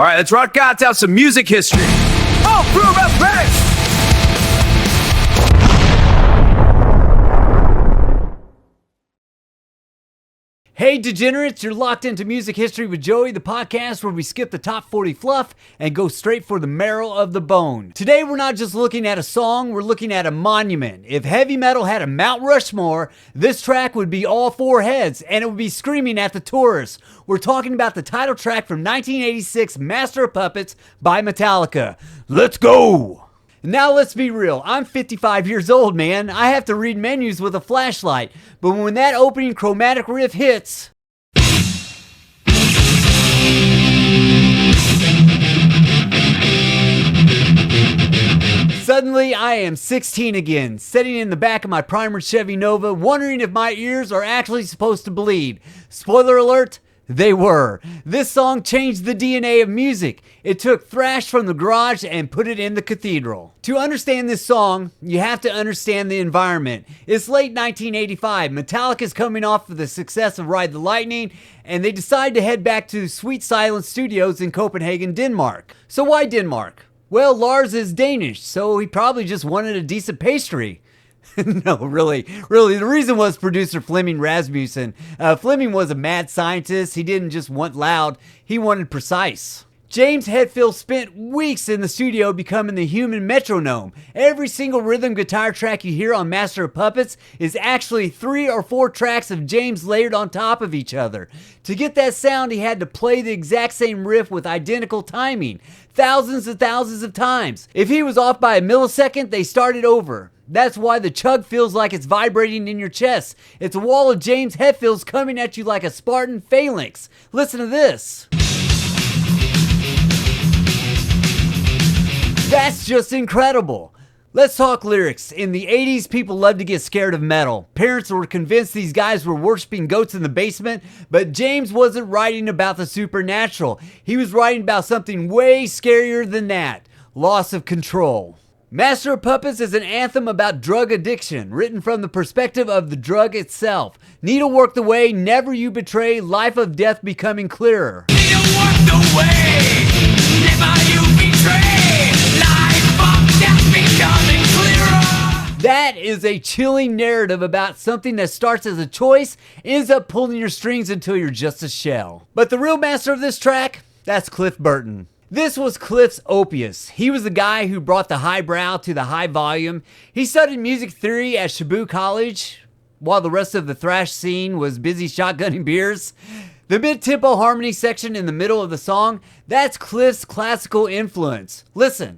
All right, let's rock out some music history. Oh, through the bass! Hey degenerates, you're locked into Music History with Joey, the podcast where we skip the top 40 fluff and go straight for the marrow of the bone. Today we're not just looking at a song, we're looking at a monument. If heavy metal had a Mount Rushmore, this track would be all four heads and it would be screaming at the tourists. We're talking about the title track from 1986, Master of Puppets by Metallica. Let's go! Now let's be real, I'm 55 years old, man. I have to read menus with a flashlight, but when that opening chromatic riff hits, suddenly I am 16 again, sitting in the back of my primer Chevy Nova, wondering if my ears are actually supposed to bleed. Spoiler alert, they were. This song changed the DNA of music. It took thrash from the garage and put it in the cathedral. To understand this song, you have to understand the environment. It's late 1985. Metallica's coming off of the success of Ride the Lightning, and they decide to head back to Sweet Silence Studios in Copenhagen, Denmark. So why Denmark? Well, Lars is Danish, so he probably just wanted a decent pastry. No, really, the reason was producer Flemming Rasmussen. Flemming was a mad scientist. He didn't just want loud, he wanted precise. James Hetfield spent weeks in the studio becoming the human metronome. Every single rhythm guitar track you hear on Master of Puppets is actually 3 or 4 tracks of James layered on top of each other. To get that sound, he had to play the exact same riff with identical timing, thousands and thousands of times. If he was off by a millisecond, they started over. That's why the chug feels like it's vibrating in your chest. It's a wall of James Hetfields coming at you like a Spartan phalanx. Listen to this. That's just incredible. Let's talk lyrics. In the 80s, people loved to get scared of metal. Parents were convinced these guys were worshiping goats in the basement, but James wasn't writing about the supernatural. He was writing about something way scarier than that. Loss of control. Master of Puppets is an anthem about drug addiction, written from the perspective of the drug itself. Needlework the way, never you betray, life of death becoming clearer. Needlework the way, never you betray, life of death becoming clearer. That is a chilling narrative about something that starts as a choice, ends up pulling your strings until you're just a shell. But the real master of this track, that's Cliff Burton. This was Cliff's opus. He was the guy who brought the highbrow to the high volume. He studied music theory at Shabu College, while the rest of the thrash scene was busy shotgunning beers. The mid-tempo harmony section in the middle of the song, that's Cliff's classical influence. Listen.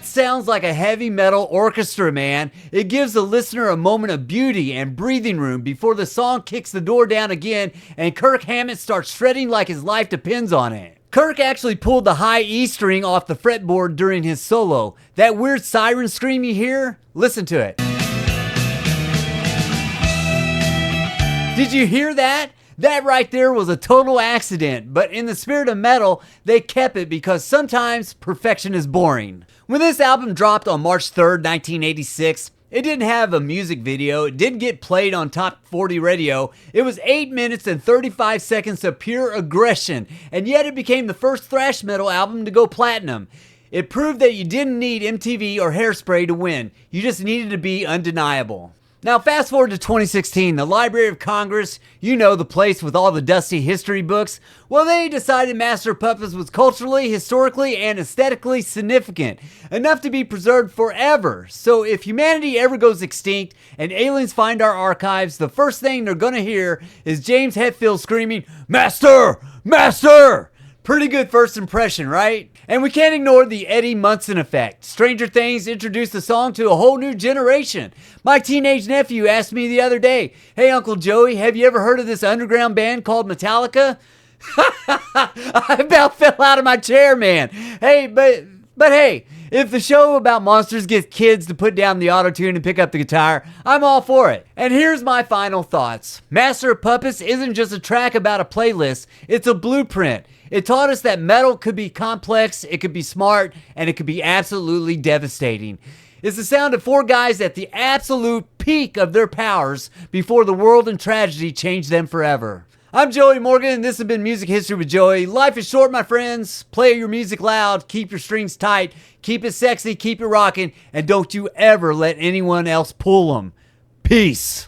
Sounds like a heavy metal orchestra, man. It gives the listener a moment of beauty and breathing room before the song kicks the door down again and Kirk Hammett starts shredding like his life depends on it. Kirk actually pulled the high E string off the fretboard during his solo. That weird siren scream you hear? Listen to it. Did you hear that? That right there was a total accident, but in the spirit of metal, they kept it because sometimes perfection is boring. When this album dropped on March 3rd, 1986, it didn't have a music video, it didn't get played on Top 40 radio, it was 8 minutes and 35 seconds of pure aggression, and yet it became the first thrash metal album to go platinum. It proved that you didn't need MTV or Hairspray to win, you just needed to be undeniable. Now fast forward to 2016, the Library of Congress, you know, the place with all the dusty history books, well, they decided Master of Puppets was culturally, historically, and aesthetically significant, enough to be preserved forever. So if humanity ever goes extinct and aliens find our archives, the first thing they're gonna hear is James Hetfield screaming, "Master! Master!" Pretty good first impression, right? And we can't ignore the Eddie Munson effect. Stranger Things introduced the song to a whole new generation. My teenage nephew asked me the other day, "Hey, Uncle Joey, have you ever heard of this underground band called Metallica?" I about fell out of my chair, man. Hey, but hey, If the show about monsters gets kids to put down the auto-tune and pick up the guitar, I'm all for it. And here's my final thoughts. Master of Puppets isn't just a track about a playlist, it's a blueprint. It taught us that metal could be complex, it could be smart, and it could be absolutely devastating. It's the sound of four guys at the absolute peak of their powers before the world and tragedy changed them forever. I'm Joey Morgan, and this has been Music History with Joey. Life is short, my friends. Play your music loud, keep your strings tight, keep it sexy, keep it rocking, and don't you ever let anyone else pull them. Peace.